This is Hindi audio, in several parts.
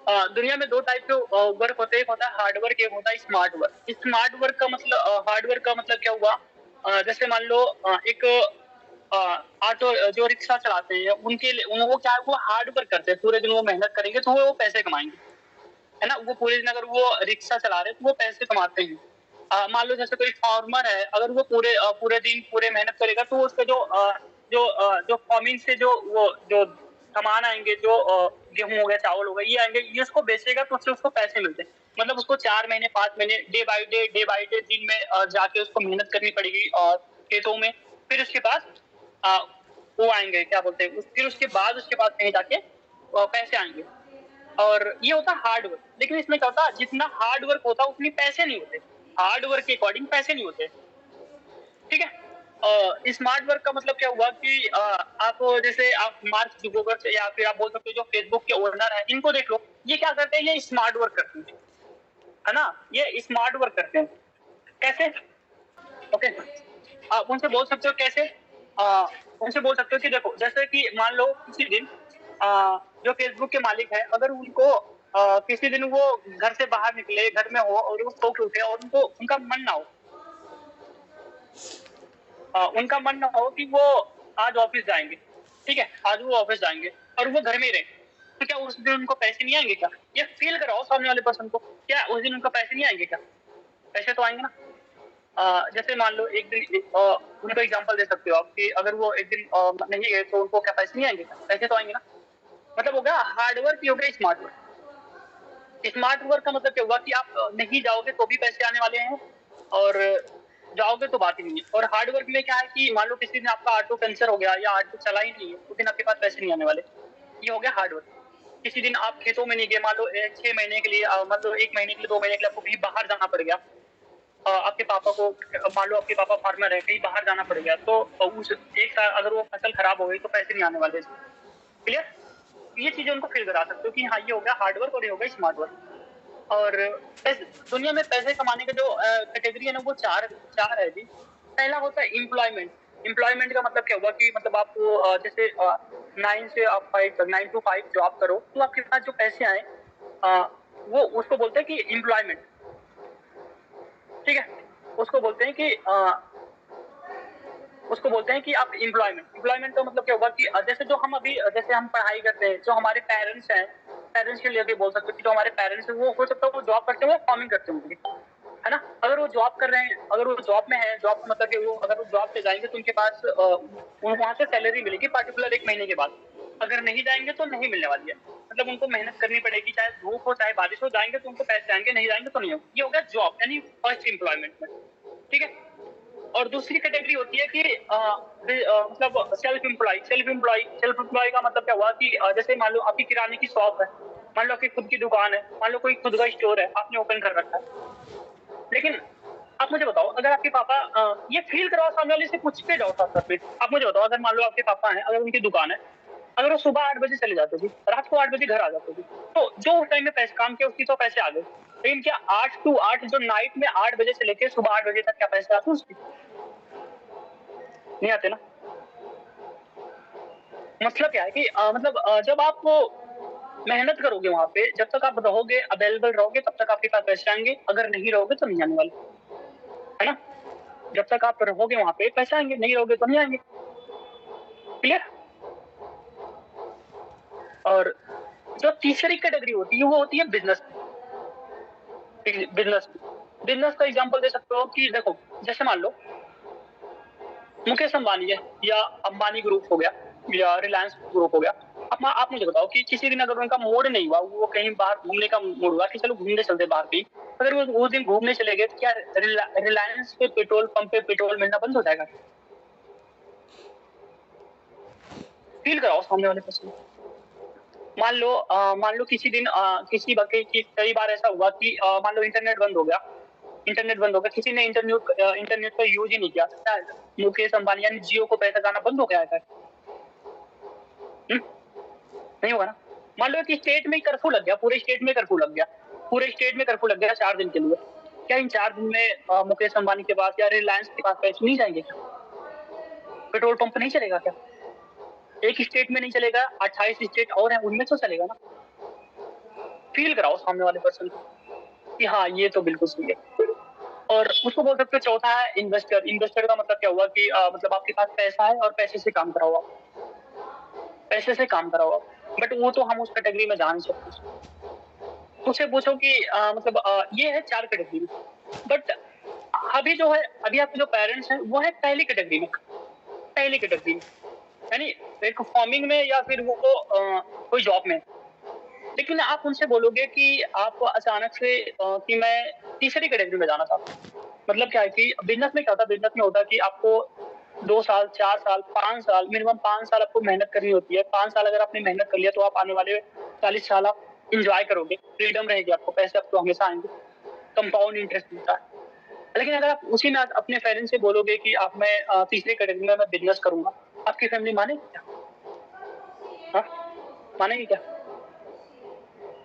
दुनिया में 2 टाइप के वर्क होते हैं, एक होता है हार्ड वर्क, एक होता है स्मार्ट वर्क। स्मार्ट वर्क का मतलब हार्ड वर्क का मतलब क्या हुआ? जैसे मान लो एक ऑटो जो रिक्शा चलाते हैं उनके लिए वो क्या है, वो हार्ड वर्क करते हैं, पूरे दिन वो मेहनत करेंगे तो वो पैसे कमाएंगे, है ना? वो पूरे दिन अगर वो रिक्शा चला रहे हैं तो वो पैसे कमाते हैं। मान लो जैसे कोई फार्मर है, अगर वो पूरे दिन पूरे मेहनत करेगा तो उसका जो फार्मिंग से जो सामान आएंगे, जो गेहूं हो गया, चावल हो गया, ये आएंगे, ये उसको बेचेगा तो उससे उसको पैसे मिलते हैं। मतलब उसको 4 महीने 5 महीने डे बाई डे दिन में जाके उसको मेहनत करनी पड़ेगी और खेतों में। फिर उसके पास अ, वो आएंगे, क्या बोलते हैं, फिर उसके बाद कहीं जाके पैसे आएंगे। और ये होता है हार्ड वर्क। लेकिन इसमें क्या होता है, जितना हार्ड वर्क होता है उतने पैसे नहीं होते। हार्ड वर्क के अकॉर्डिंग पैसे नहीं होते, ठीक है? स्मार्ट वर्क का मतलब क्या हुआ कि आप जैसे आप मार्क जुकरबर्ग या फिर आप बोल सकते हो जो फेसबुक के ओनर है, इनको देख लो, ये क्या करते हैं, ये स्मार्ट वर्क करते हैं, है ना? ये स्मार्ट वर्क करते हैं। कैसे? ओके, आप उनसे बोल सकते हो कैसे? उनसे बोल सकते हो कि देखो, जैसे कि मान लो किसी दिन जो फेसबुक के मालिक है, अगर उनको किसी दिन वो घर से बाहर निकले, घर में हो और वो सो के उठे और उनको उनका मन ना हो, कि वो आज ऑफिस जाएंगे, ठीक है, आज वो ऑफिस जाएंगे और वो घर में ही रहे, तो क्या उस दिन उनको पैसे नहीं आएंगे क्या? ये फील कराओ सामने वाले पर्सन को, क्या उस दिन उनको पैसे नहीं आएंगे क्या? पैसे तो आएंगे ना। जैसे मान लो एक दिन उनको एग्जांपल दे सकते हो आप कि अगर वो एक दिन नहीं गए तो उनको क्या पैसे नहीं आएंगे क्या? पैसे तो आएंगे ना। मतलब हो गया हार्ड वर्क, हो गया स्मार्ट वर्क। स्मार्ट वर्क का मतलब क्या हुआ कि आप नहीं जाओगे तो भी पैसे आने वाले हैं और जाओगे तो बात ही नहीं है। और हार्ड वर्क में क्या है कि मान लो किसी दिन आपका ऑटो पंचर हो गया या ऑटो चला ही नहीं है, उस दिन आपके पास पैसे नहीं आने वाले। ये हो गया हार्ड वर्क। किसी दिन आप खेतों में नहीं गए, मान लो 6 महीने के लिए, मान लो 1 महीने के लिए, 2 महीने के लिए आपको कहीं बाहर जाना पड़ गया। आपके पापा को, मान लो आपके पापा फार्मर है, कहीं बाहर जाना पड़ गया, तो उस एक साल अगर वो फसल खराब हो गई तो पैसे नहीं आने वाले। क्लियर? ये चीजें उनको फील करा सकते हो कि हाँ, ये हो गया हार्ड वर्क और ये हो गया स्मार्ट वर्क। और दुनिया में पैसे कमाने का जो कैटेगरी है ना, वो चार चार है जी। पहला होता है एम्प्लॉयमेंट। एम्प्लॉयमेंट का मतलब क्या हुआ कि मतलब आपको जैसे 9 to 5 जॉब करो तो आपके पास जो पैसे आए, वो उसको बोलते हैं कि एम्प्लॉयमेंट, ठीक है? उसको बोलते हैं कि आप एम्प्लॉयमेंट का मतलब क्या होगा कि जैसे जो हम अभी जैसे हम पढ़ाई करते हैं, जो हमारे पेरेंट्स हैं, पेरेंट्स के लिए भी बोल सकते हो कि जो हमारे पेरेंट्स हैं, वो हो सकता है वो जॉब करते हैं, वो फार्मिंग करते होंगे, है ना? अगर वो जॉब कर रहे हैं, अगर वो जॉब में है, जॉब मतलब कि वो अगर वो जॉब पे जाएंगे तो उनके पास वहां से सैलरी मिलेगी पार्टिकुलर 1 महीने के बाद। अगर नहीं जाएंगे तो नहीं मिलने वाली है। मतलब उनको मेहनत करनी पड़ेगी, चाहे धूप हो चाहे बारिश हो, जाएंगे तो उनको पैसे आएंगे, नहीं जाएंगे तो नहीं होगा। ये हो गया जॉब, यानी फर्स्ट एम्प्लॉयमेंट में, ठीक है? और दूसरी कैटेगरी होती है कि मतलब सेल्फ एम्प्लॉय का मतलब क्या हुआ कि जैसे मान लो आपकी किराने की शॉप है, मान लो आपकी खुद की दुकान है, मान लो कोई खुद का स्टोर है, आपने ओपन कर रखा है। लेकिन आप मुझे बताओ, अगर आपके पापा ये फील कराओ सामने वाले से, पूछ के जाओ साथ साथ में। आप मुझे बताओ, अगर मान लो आपके पापा हैं, अगर उनकी दुकान है, अगर वो सुबह 8 बजे चले जाते थे, रात को 8 बजे घर आ जाते थे, तो जो उस टाइम में पैसे काम किया उसकी तो पैसे आ गए। लेकिन क्या 8 to 8 जो नाइट में 8 बजे से लेकर सुबह 8 बजे तक क्या पैसे आते हैं उसकी? नहीं आते ना। मतलब क्या है कि जब आप मेहनत करोगे वहां पे, जब तक आप रहोगे, अवेलेबल रहोगे, तब तक आपके पास पैसे आएंगे। अगर नहीं रहोगे तो नहीं आने वाले, है ना? जब तक आप रहोगे वहां पे पैसे आएंगे, नहीं रहोगे तो नहीं आएंगे। क्लियर? और जो तीसरी कैटेगरी होती है वो होती है बिजनेस। बिजनेस बिजनेस का एग्जांपल दे सकते हो कि देखो, जैसे मान लो मुकेश अंबानी है, या अंबानी ग्रुप हो गया, या रिलायंस ग्रुप हो गया। अब आप मुझे बताओ कि किसी दिन अगर उनका मूड नहीं हुआ, वो कहीं बाहर घूमने का मूड हुआ कि चलो घूमने चलते बाहर भी, अगर वो उस दिन घूमने चले गए तो क्या रिलायंस के पेट्रोल पंप पे पेट्रोल मिलना बंद हो जाएगा? फील कराओ सामने वाले पर्सन। मान लो किसी दिन कई बार ऐसा हुआ कि मान लो इंटरनेट बंद हो गया, किसी ने इंटरनेट का यूज ही नहीं किया। मुकेश अंबानी यानी जियो को पैसा जाना बंद हो गया है? नहीं होगा ना। मान लो कि स्टेट में कर्फ्यू लग गया, पूरे स्टेट में कर्फ्यू लग गया 4 दिन के लिए। क्या इन 4 दिन में मुकेश अंबानी के पास या रिलायंस के पास पैसे नहीं जाएंगे? पेट्रोल पंप नहीं चलेगा क्या? एक स्टेट में नहीं चलेगा, 28 स्टेट और है, उनमें तो चलेगा ना। फील कराओ सामने वाले पर्सन को कि हाँ ये तो बिल्कुल सही है। और उसको बोल सकते हो चौथा है इन्वेस्टर। इन्वेस्टर का मतलब क्या हुआ कि मतलब आपके पास पैसा है और पैसे से काम कराओ आप, पैसे से काम कराओ आप। बट वो तो हम उस कैटेगरी में जा नहीं सकते। उससे पूछो कि मतलब ये है 4 कैटेगरी में। बट अभी जो है, अभी आपके जो पेरेंट्स हैं वो है पहली कैटेगरी में, पहली कैटेगरी में, यानी एक फार्मिंग में या फिर वो कोई जॉब में। लेकिन आप उनसे बोलोगे कि आप अचानक से कि मैं तीसरी कैटेगरी में जाना चाहता हूँ। मतलब क्या है कि बिजनेस में क्या होता है, बिजनेस में होता है कि आपको 2 साल, 4 साल, 5 साल, मिनिमम 5 साल आपको मेहनत करनी होती है। 5 साल अगर आपने मेहनत कर लिया तो आप आने वाले 40 साल आप एन्जॉय करोगे, फ्रीडम रहेगी आपको, पैसे आपको हमेशा आएँगे, कंपाउंड इंटरेस्ट मिलता है। लेकिन अगर आप उसी में अपने पेरेंट्स से बोलोगे कि आप मैं तीसरी कैटेगरी में मैं बिजनेस करूँगा, आपकी फैमिली मानेगी क्या? हाँ, मानेगी क्या?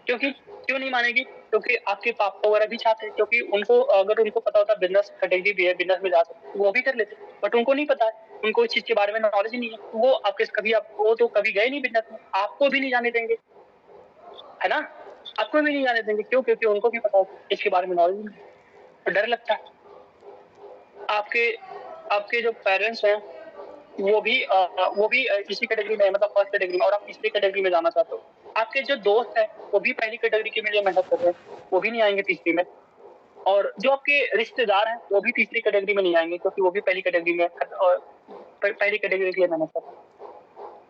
क्योंकि क्यों नहीं मानेगी? क्योंकि आपके पापा वगैरह भी चाहते हैं, क्योंकि उनको अगर उनको पता होता बिजनेस कैटेगरी भी है, बिजनेस में जा सकते हैं, वो भी कर लेते। बट उनको नहीं पता है, उनको इस चीज़ के बारे में नॉलेज ही नहीं है। वो आपके कभी आप वो तो कभी गए नहीं बिजनेस में, आपको भी नहीं जाने देंगे, है ना? आपको भी नहीं जाने देंगे, क्यों? क्योंकि उनको भी पता है इसके बारे में नॉलेज नहीं है, तो डर लगता है। आपके आपके जो पेरेंट्स हैं वो भी इसी कैटेगरी में है, मतलब फर्स्ट कैटेगरी में, और आप तीसरी कैटेगरी में जाना चाहते हो। आपके जो दोस्त हैं वो भी पहली कैटेगरी के लिए मेहनत कर रहे हैं, वो भी नहीं आएंगे तीसरी में। और जो आपके रिश्तेदार हैं वो भी तीसरी कैटेगरी में नहीं आएंगे, क्योंकि वो भी पहली कैटेगरी में और पहली कैटेगरी के लिए मेहनत कर रहे हैं।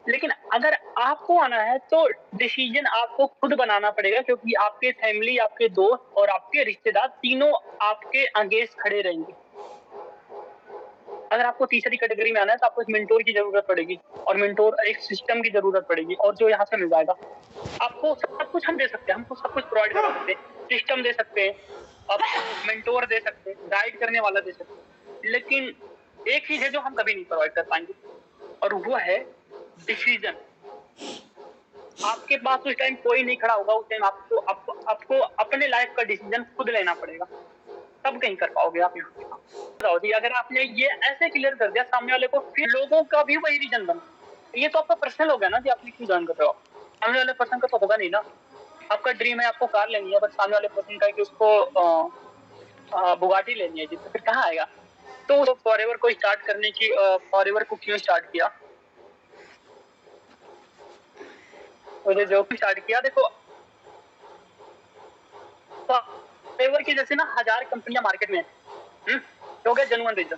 लेकिन अगर आपको आना है तो डिसीजन आपको खुद बनाना पड़ेगा, क्योंकि आपके फैमिली, आपके दोस्त और आपके रिश्तेदार तीनों आपके अगेंस्ट खड़े रहेंगे। अगर आपको तीसरी कैटेगरी में आना है तो आपको एक मेंटोर की जरूरत पड़ेगी, और मेंटोर एक सिस्टम की जरूरत पड़ेगी, और जो यहाँ से मिल जाएगा। आपको सब कुछ हम दे सकते हैं, हमको सब कुछ प्रोवाइड करा सकते हैं, सिस्टम दे सकते हैं, आपको मेंटोर दे सकते हैं, गाइड करने वाला दे सकते हैं। लेकिन एक चीज है जो हम कभी नहीं प्रोवाइड कर पाएंगे, और वो है डिसीजन। आपके पास उस टाइम कोई नहीं खड़ा होगा, उस टाइम आपको अपने लाइफ का डिसीजन खुद लेना पड़ेगा, तब कहीं कर पाओगे आप यहाँ पे। बताओ जी, अगर आपने ये ऐसे क्लियर कर दिया सामने वाले को, फिर लोगों का भी वही रीजन बना। ये तो आपका पर्सनल हो गया ना कि आपने क्यों ज्वाइन कर रहे हो। सामने वाले पर्सन का तो होगा नहीं ना। आपका ड्रीम है, आपको कार लेनी है, बट सामने वाले पर्सन का है कि उसको बुगाटी लेनी है जी, तो फिर कहाँ आएगा? तो फॉरएवर को स्टार्ट करने की फॉरएवर को क्यों स्टार्ट किया? मुझे जो भी स्टार्ट किया, देखो फॉरएवर की जैसे ना 1000 कंपनियां मार्केट में है, हो गया जेन्युइन रीजन,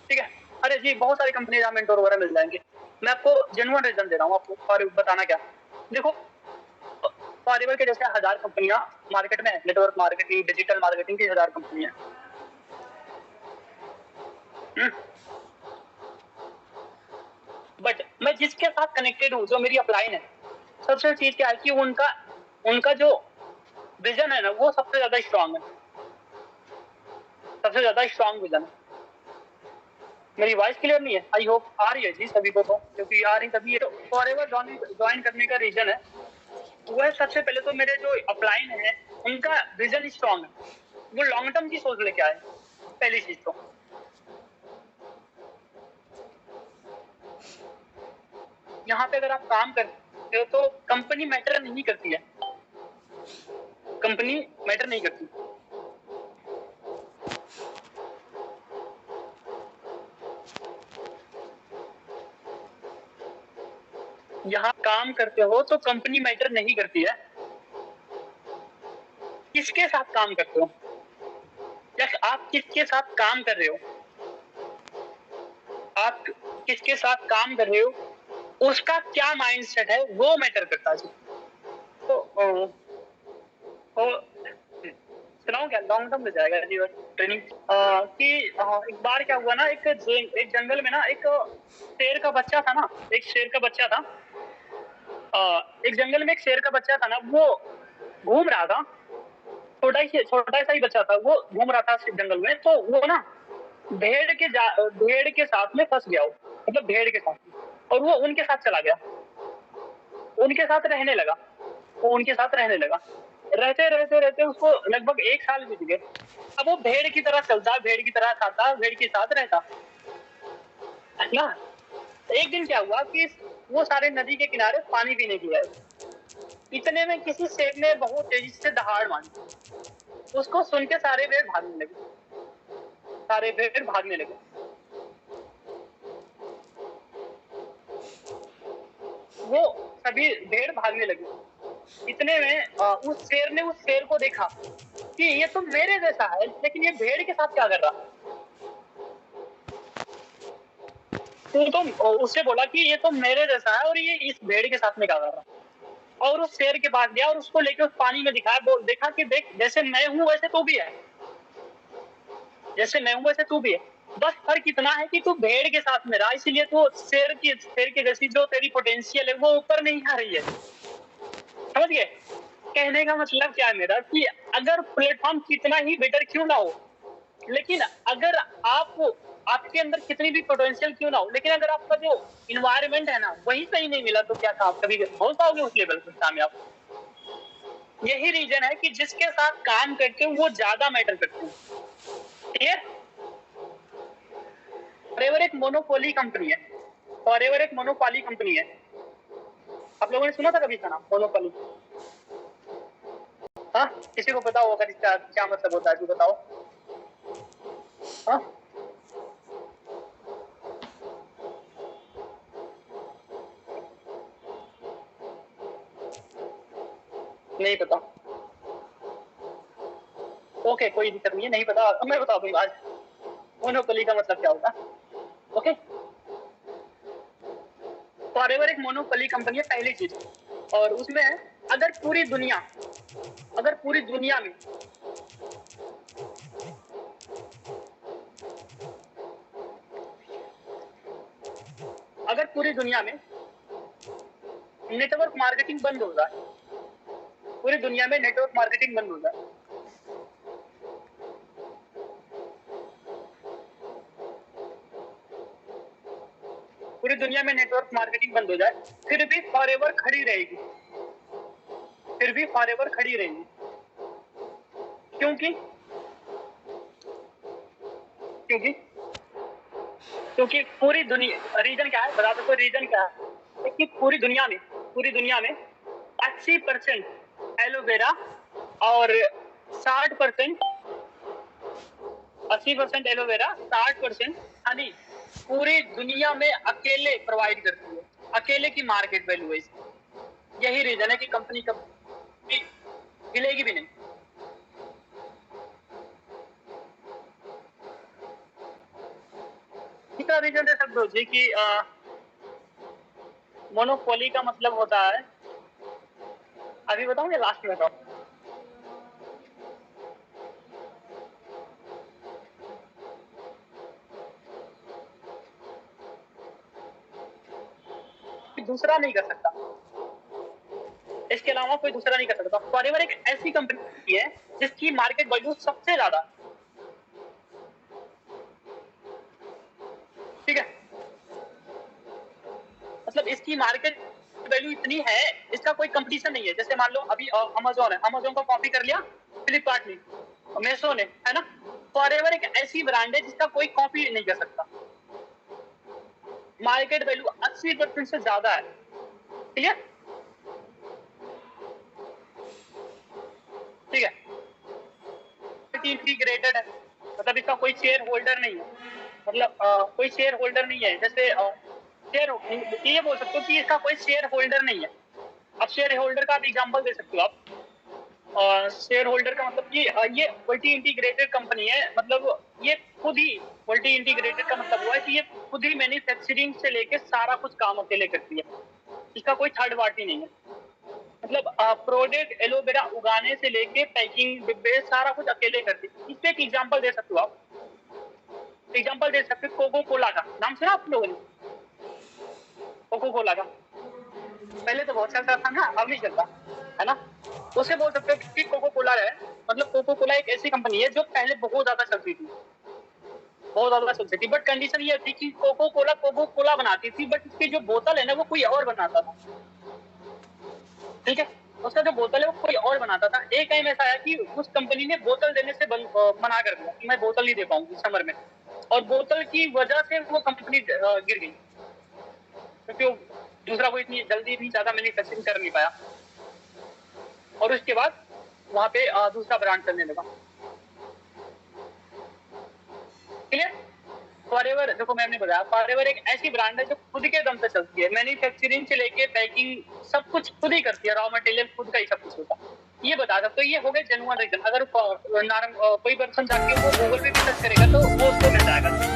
ठीक है। अरे जी बहुत सारी कंपनी जहाँ मेंटोर वगैरह मिल जाएंगे। मैं आपको जेन्युइन रीजन दे रहा हूँ आपको, और बताना क्या, देखो फॉरएवर के जैसे 1000 कंपनियां मार्केट में है, नेटवर्क मार्केटिंग, डिजिटल मार्केटिंग की 1000 कंपनियां। बट मैं जिसके साथ कनेक्टेड हूँ, जो मेरी अपलाइन है, सबसे चीज क्या है कि उनका उनका जो विजन है ना, वो सबसे ज्यादा स्ट्रांग है, सबसे ज्यादा स्ट्रांग विजन है। मेरी वॉइस क्लियर नहीं है? आई होप आ रही है जी सभी को, तो क्योंकि आ रही तभी तो फॉरएवर ज्वाइन करने का रीजन है वो है, सबसे पहले तो मेरे जो अपलाइन है उनका विजन स्ट्रांग है, वो लॉन्ग टर्म की सोच लेके आए, पहली चीज तो। यहाँ पे अगर आप काम करते हो तो कंपनी मैटर नहीं करती है, कंपनी मैटर नहीं करती। यहाँ काम करते हो तो कंपनी मैटर नहीं करती है, किसके साथ काम करते हो या आप किसके साथ काम कर रहे हो, आप किसके साथ काम कर रहे हो, उसका क्या माइंडसेट है वो मैटर करता है। तो सुनाऊं क्या, लॉन्ग टर्म में जाएगा जी ट्रेनिंग कि एक बार क्या हुआ ना, एक जंगल में ना एक शेर का बच्चा था ना, एक शेर का बच्चा था, एक जंगल में एक शेर का बच्चा था ना, वो घूम रहा था, छोटा सा ही बच्चा था, वो घूम रहा था जंगल में, तो वो ना भेड़ के साथ में फंस गया, मतलब भेड़ के साथ, और वो उनके साथ चला गया, उनके साथ रहने लगा, वो उनके साथ रहने लगा, रहते रहते रहते उसको लगभग 1 साल बीत गए। अब वो भेड़ की तरह चलता, भेड़ की तरह खाता, भेड़ के साथ रहता, है ना। एक दिन क्या हुआ कि वो सारे नदी के किनारे पानी पीने गए, इतने में किसी शेर ने बहुत तेजी से दहाड़ मारी। उसको सुन के सारे भेड़ भागने लगे, सारे भेड़ भागने लगे। वो सभी भेड़ भागने लगे। इतने में उस शेर ने उस शेर को देखा कि ये तो मेरे जैसा है, लेकिन ये भेड़ के साथ क्या कर रहा। तो उससे बोला कि ये तो मेरे जैसा है और ये इस भेड़ के साथ में क्या कर रहा। और उस शेर के पास गया और उसको लेके उस पानी में दिखाया, बोल देखा कि देख जैसे मैं हूं वैसे तू भी है, जैसे मैं हूं वैसे तू भी है, बस फर्क इतना है कि तू भेड़ के साथ में रहा, इसलिए तो शेर के जैसी जो तेरी पोटेंशियल है वो ऊपर नहीं आ रही है। समझ गए कहने का मतलब क्या है मेरा, कि अगर प्लेटफॉर्म कितना ही बेटर क्यों ना हो, लेकिन अगर आपके अंदर कितनी भी पोटेंशियल क्यों ना हो, लेकिन अगर आपका जो इन्वायरमेंट है ना वही सही नहीं मिला, तो क्या आप कभी हो पाओगे उस लेवल पर कामयाब। यही रीजन है कि जिसके साथ काम करते हो वो ज्यादा मैटर करते हैं। ठीक है, फॉरएवर एक मोनोपोली कंपनी है, फॉरएवर एक मोनोपोली कंपनी है। आप लोगों ने सुना था कभी इसका नाम मोनोपोली? हाँ, किसी को पता हो अगर इसका क्या मतलब होता है तो बताओ। हाँ, नहीं पता। ओके, कोई दिक्कत नहीं है, नहीं पता अब मैं बता दूंगा आज मोनोपोली का मतलब क्या होगा। ओके, फॉरएवर एक मोनोपोली कंपनी है पहली चीज, और उसमें अगर पूरी दुनिया में अगर पूरी दुनिया में नेटवर्क मार्केटिंग बंद हो जाए, पूरी दुनिया में नेटवर्क मार्केटिंग बंद हो जाए, पूरी दुनिया में नेटवर्क मार्केटिंग बंद हो जाए, फिर भी फॉरएवर खड़ी रहेगी, फिर भी फॉरएवर खड़ी रहेगी। क्योंकि क्योंकि क्योंकि पूरी दुनिया, रीजन क्या है बता दो, रीजन क्या है कि पूरी दुनिया में 80% एलोवेरा और 60% 80% एलोवेरा 60% हनी पूरी दुनिया में अकेले प्रोवाइड करती है, अकेले की मार्केट वैल्यू है इसकी। यही रीजन है कि कंपनी कभी हिलेगी भी नहीं। तीसरा रीजन दे सकते हो जी कि मोनोपोली का मतलब होता है, अभी बताऊं या लास्ट में बताऊं? दूसरा नहीं कर सकता, इसके अलावा कोई दूसरा नहीं कर सकता। फॉरएवर एक ऐसी कंपनी है जिसकी मार्केट वैल्यू सबसे ज्यादा, ठीक है, मतलब इसकी मार्केट वैल्यू इतनी है, इसका कोई कंपटीशन नहीं है। जैसे मान लो अभी अमेजोन है, अमेजोन को कॉपी कर लिया फ्लिपकार्ट ने, मेसो ने, है ना। फॉरएवर एक ऐसी ब्रांड है जिसका कोई कॉपी नहीं कर सकता, मार्केट वैल्यू 80% से ज्यादा है। क्लियर? ठीक है, इंटीग्रेटेड है, मतलब इसका कोई शेयर होल्डर नहीं है, मतलब कोई शेयर होल्डर नहीं है। जैसे शेयर ये बोल सकते हो कि इसका कोई शेयर होल्डर नहीं है। अब शेयर होल्डर का आप एग्जांपल दे सकते हो आप। शेयर होल्डर का मतलब कि ये मल्टी इंटीग्रेटेड कंपनी है, मतलब ये खुद ही, मल्टी इंटीग्रेटेड का मतलब हुआ है कि ये खुद ही मैन्युफैक्चरिंग से लेके सारा कुछ काम अकेले करती है, इसका कोई थर्ड पार्टी नहीं है। मतलब प्रोडक्ट एलोवेरा उगाने से लेके पैकिंग डिब्बे सारा कुछ अकेले करती है। इससे एक एग्जांपल दे सकते हो आप, एग्जांपल दे सकते हो कोको कोला का नाम सुना आप लोगों ने? कोको कोला का पहले तो बहुत चलता था ना, अब नहीं चलता है ना। उसे बोल सकते हो कि कोको कोला है, मतलब कोको कोला एक ऐसी कंपनी है जो पहले बहुत ज्यादा चलती थी, बहुत ज्यादा चलती थी, बट कंडीशन ये थी कि कोको कोला बनाती थी, बट उसकी जो बोतल है ना वो कोई और बनाता था। ठीक है, उसका जो बोतल है वो कोई और बनाता था। एक टाइम ऐसा आया कि उस कंपनी ने बोतल देने से मना कर दिया कि मैं बोतल नहीं दे पाऊंगी समर में, और बोतल की वजह से वो कंपनी गिर गई, क्योंकि दूसरा कोई इतनी जल्दी भी ज्यादा मैन्युफैक्चरिंग कर नहीं पाया। और उसके बाद वहां पे दूसरा ब्रांड चलने लगा। क्लियर? फॉरएवर देखो मैम ने बताया, फॉरएवर एक ऐसी ब्रांड है जो खुद के दम पे चलती है, मैन्युफैक्चरिंग से लेके पैकिंग सब कुछ खुद ही करती है, रॉ मटेरियल खुद का ही सब कुछ होता है। ये बता सकते हो, ये हो गए जेन्युइन रीजन। अगर कोई पर्सन जाके वो गूगल पे भी सर्च करेगा तो वो उसको मिल जाएगा।